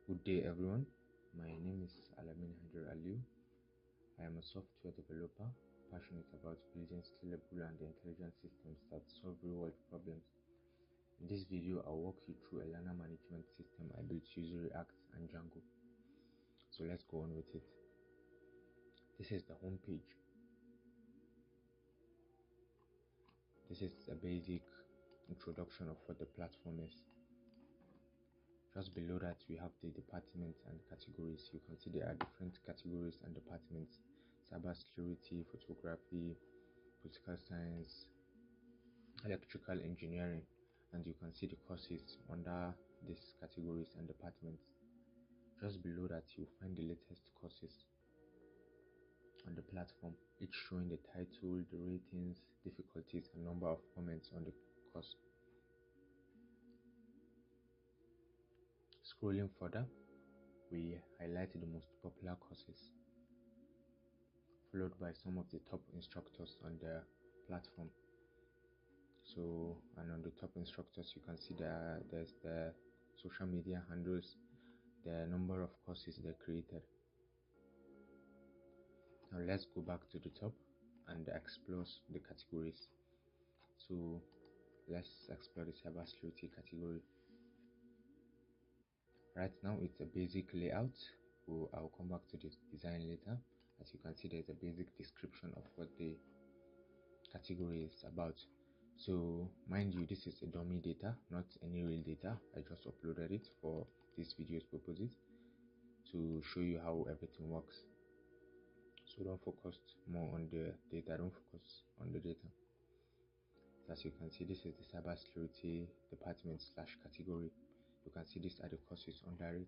Good day everyone, my name is Aliu. I am a software developer passionate about building scalable and intelligent systems that solve real-world problems. In this video, I'll walk you through a learner management system I built using React and Django. So let's go on with it. This is the home page. This is a basic introduction of what the platform is. Just below that, we have the departments and categories. You can see there are different categories and departments: cybersecurity, photography, political science, electrical engineering, and you can see the courses under these categories and departments. Just below that, you'll find the latest courses on the platform, each showing the title, the ratings, difficulties, and number of comments on the course. Scrolling further, we highlight the most popular courses, followed by some of the top instructors on the platform. So, and on the top instructors, you can see there's the social media handles, the number of courses they created. Now let's go back to the top and explore the categories. So let's explore the cybersecurity category. Right now it's a basic layout. I'll come back to the design later. As you can see, there's a basic description of what the category is about. So mind you, this is a dummy data, not any real data. I just uploaded it for this video's purposes to show you how everything works. So don't focus more on the data, don't focus on the data. As you can see, this is the cybersecurity department / category. You can see these are the courses under it.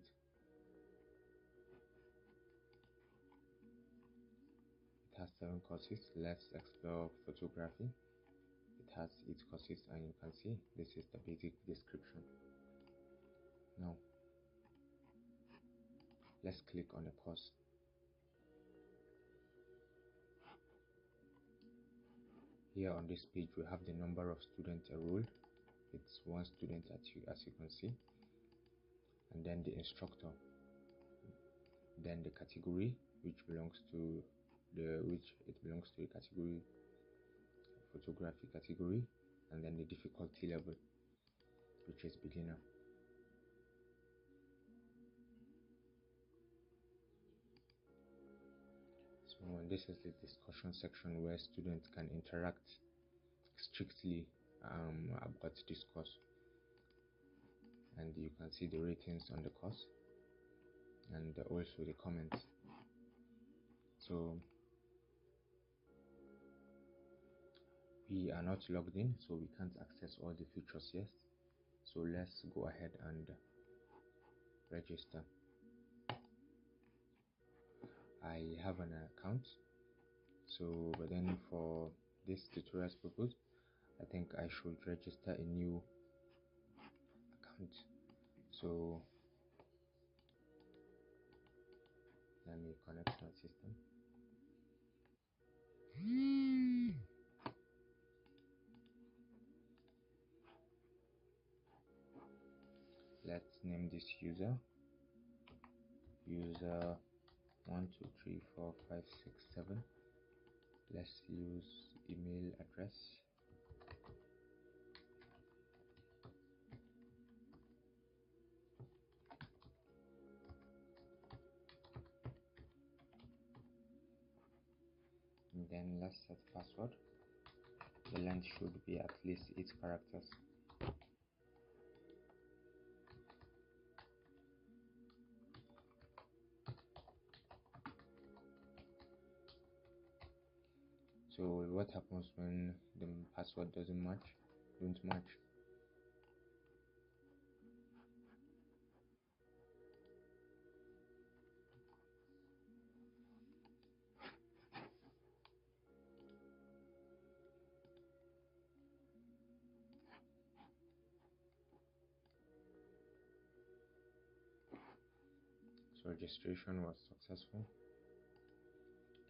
It has 7 courses. Let's explore photography. It has 8 courses, and you can see this is the basic description. Now let's click on the course. Here on this page we have the number of students enrolled. It's 1 student as you can see, and then the instructor, then the category which belongs to the category photography category, and then the difficulty level, which is beginner. So this is the discussion section where students can interact strictly about this course, and you can see the ratings on the course and also the comments. So we are not logged in, so we can't access all the features yet. So let's go ahead and register. I have an account, but then for this tutorial's purpose, I think I should register a new account. So let me connect my system. Let's name this user 1 2 3 4 5 6 7. Let's use email address. And then let's set password. The length should be at least 8 characters. So what happens when the password don't match? So registration was successful.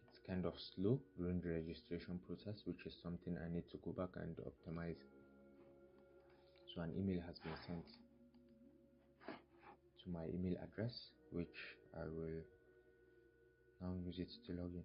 It's kind of slow during the registration process, which is something I need to go back and optimize. So an email has been sent to my email address, which I will now use it to log in.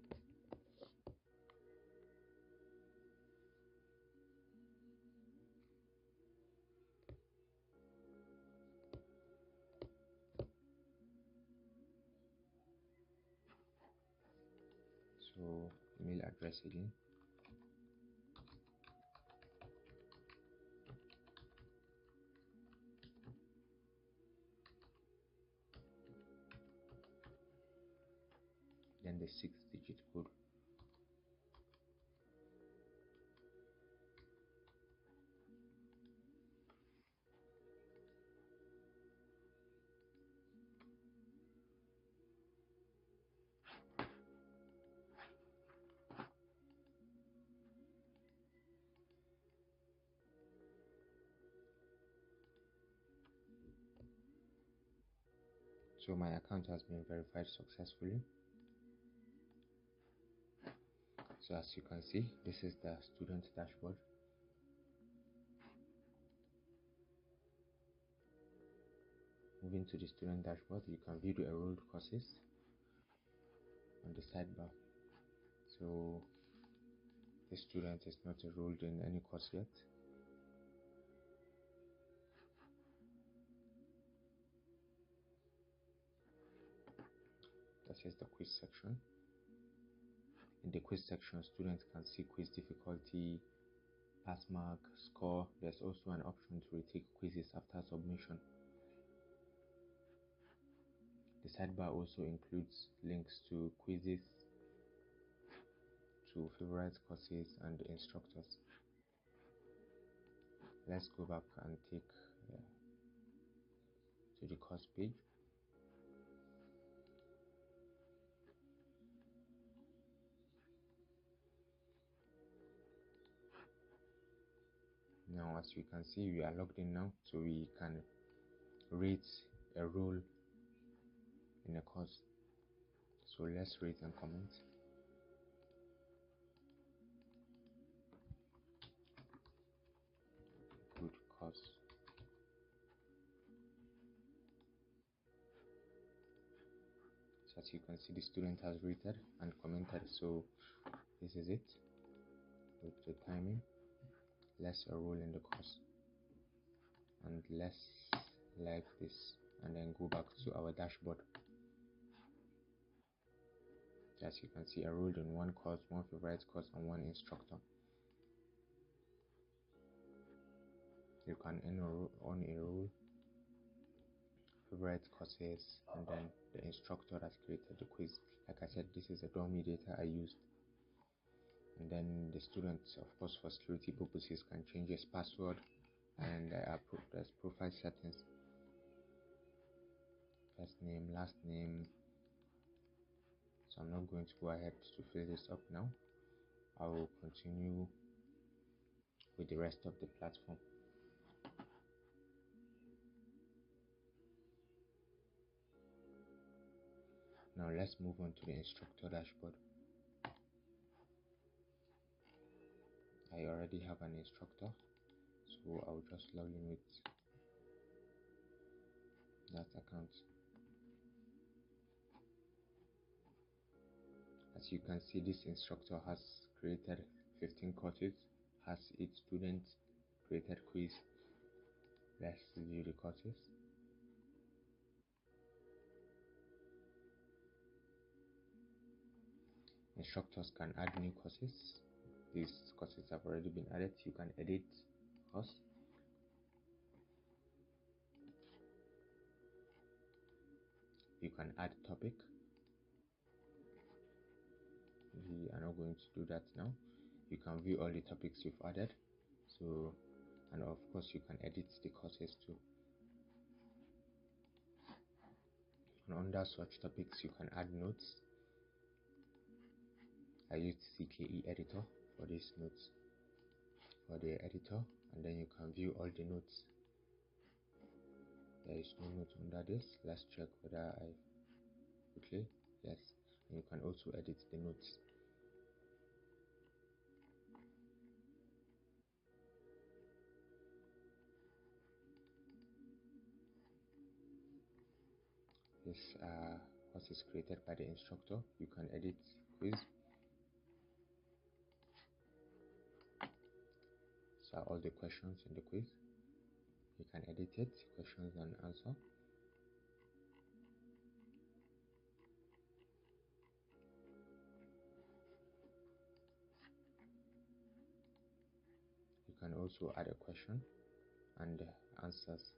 So email address again, then the 6-digit code. So my account has been verified successfully. So as you can see, this is the student dashboard. Moving to the student dashboard, you can view the enrolled courses on the sidebar. So the student is not enrolled in any course yet. This is the quiz section. In the quiz section, students can see quiz difficulty, pass mark, score. There's also an option to retake quizzes after submission. The sidebar also includes links to quizzes, to favorite courses and instructors. Let's go back and take to the course page. Now, as you can see, we are logged in now, so we can rate a role in a course. So let's rate and comment. Good course. So as you can see, the student has rated and commented. So this is it with the timing. Let's enroll in the course, and let's like this, and then go back to our dashboard. As you can see, enrolled in one course, one favorite course, and one instructor. You can enroll favorite courses, and then the instructor has created the quiz. Like I said, this is a dummy data I used. And then the students, of course, for security purposes, can change his password, and there's profile settings, first name, last name. So I'm not going to go ahead to fill this up now. I will continue with the rest of the platform. Now let's move on to the instructor dashboard. I already have an instructor, so I'll just log in with that account. As you can see, this instructor has created 15 courses, has 8 students, created quiz. Let's view the courses. Instructors can add new courses. These courses have already been added. You can edit course. You can add topic. We are not going to do that now. You can view all the topics you've added. So, and of course you can edit the courses too. And under such topics you can add notes. I used CKEditor for these notes, for the editor, and then you can view all the notes. There is no note under this. Let's check whether I quickly. Yes, and you can also edit the notes. This course is created by the instructor. You can edit quiz. So all the questions in the quiz, you can edit it, questions and answer. You can also add a question and answers.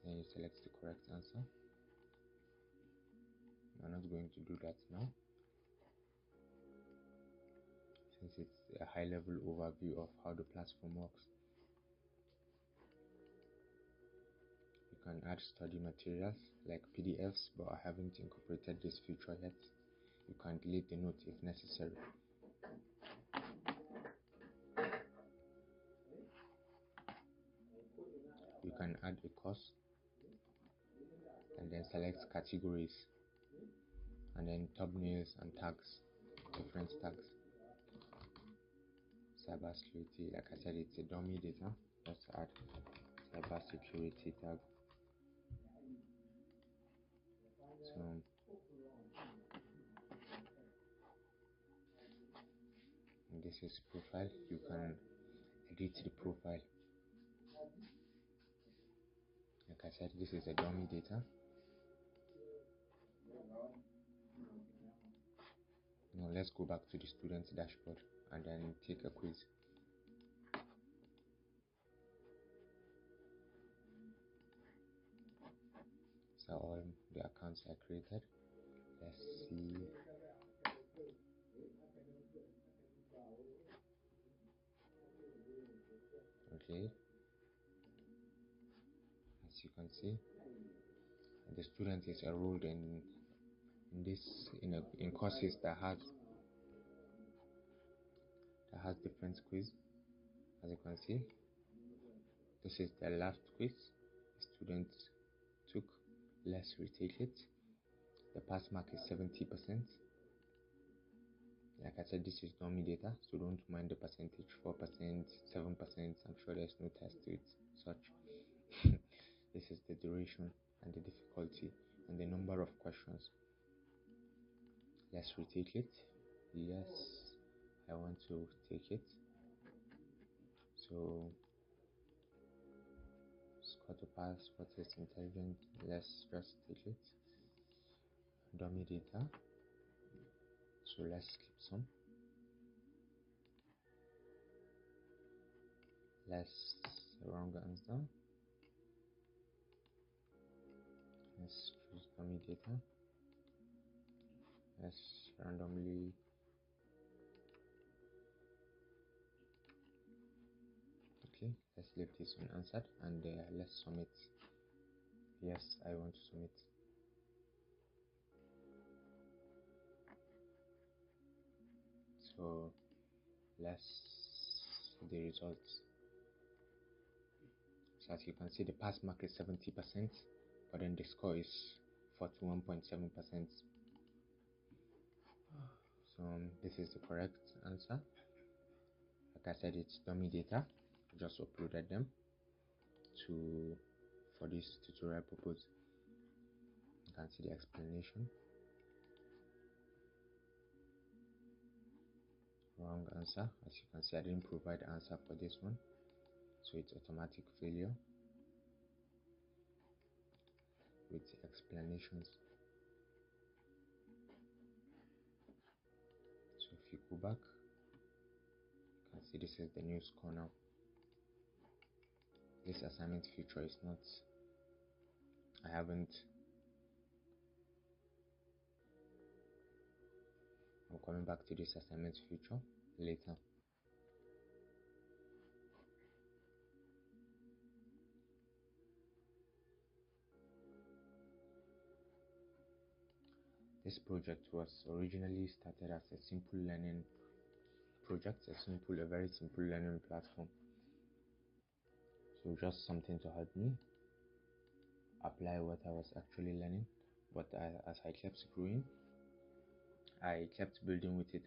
Then you select the correct answer. I'm not going to do that now, since it's a high-level overview of how the platform works. You can add study materials like PDFs, but I haven't incorporated this feature yet. You can delete the notes if necessary. You can add a course and then select categories and then thumbnails and tags, different tags. Cybersecurity, like I said, it's a dummy data. Let's add cybersecurity tag. So this is profile. You can edit the profile. Like I said, this is a dummy data. Now let's go back to the student dashboard and then take a quiz. So all the accounts are created. Let's see. Okay, as you can see, the student is enrolled in courses that has different quiz. As you can see, this is the last quiz the student took. Let's retake it. The pass mark is 70%. Like I said, this is dummy data, so don't mind the percentage, 4%, 7%. I'm sure there's no test to it such. This is the duration and the difficulty and the number of questions. Let's retake it. Yes, I want to take it. So score to pass, what is intelligent? Let's just take it. Dummy data. So let's skip some. Let's wrong answer. Let's choose dummy data. Let's randomly okay. Let's leave this one answered and let's submit. Yes, I want to submit. So let's see the results. So as you can see, the pass mark is 70%, but then the score is 41.7%. So this is the correct answer. Like I said, it's dummy data. I just uploaded them for this tutorial purpose. You can see the explanation. Wrong answer. As you can see, I didn't provide answer for this one, so it's automatic failure with explanations. So if you go back, you can see this is the new score now. This assignment feature is not, I'm coming back to this assignment feature later. This project was originally started as a simple learning project, a very simple learning platform. So just something to help me apply what I was actually learning. But as I kept growing, I kept building with it.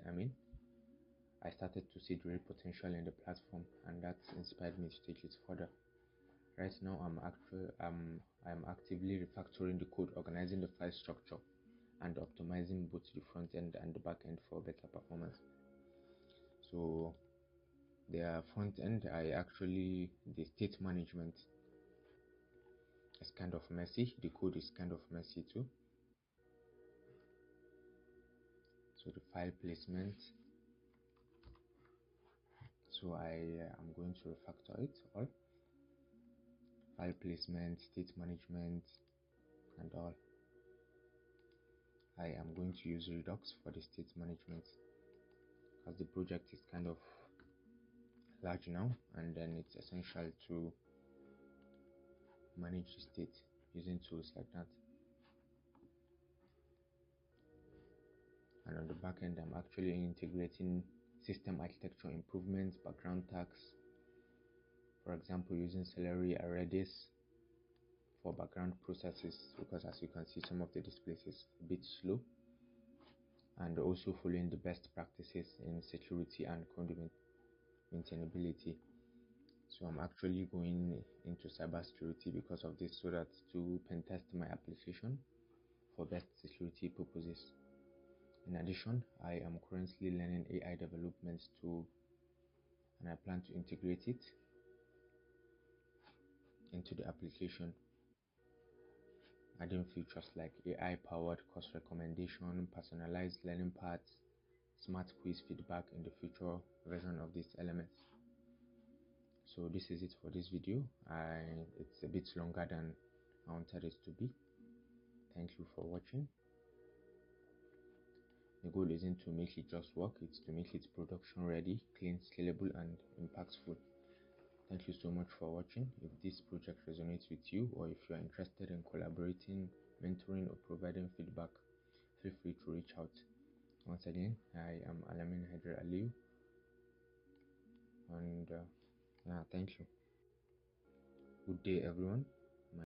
I started to see the real potential in the platform, and that inspired me to take it further. Right now, I'm actively refactoring the code, organizing the file structure, and optimizing both the front end and the back end for better performance. So the front end, the state management is kind of messy. The code is kind of messy too. So the file placement. So I'm going to refactor it all. File placement, state management, and all. I am going to use Redux for the state management because the project is kind of large now, and then it's essential to manage the state using tools like that. And on the back end, I'm actually integrating system architecture improvements, background tags, for example, using Celery and Redis for background processes, because as you can see, some of the displays is a bit slow, and also following the best practices in security and code maintainability. So I'm actually going into cybersecurity because of this, so that to pen test my application for best security purposes. In addition, I am currently learning AI development tool, and I plan to integrate it into the application, adding features like AI powered course recommendation, personalized learning paths, smart quiz feedback in the future version of this LMS. So this is it for this video. It's a bit longer than I wanted it to be. Thank you for watching. The goal isn't to make it just work, it's to make it production ready, clean, scalable, and impactful. Thank you so much for watching. If this project resonates with you, or if you are interested in collaborating, mentoring, or providing feedback, feel free to reach out. Once again, I am Alamin Haider Aliu, and thank you. Good day, everyone.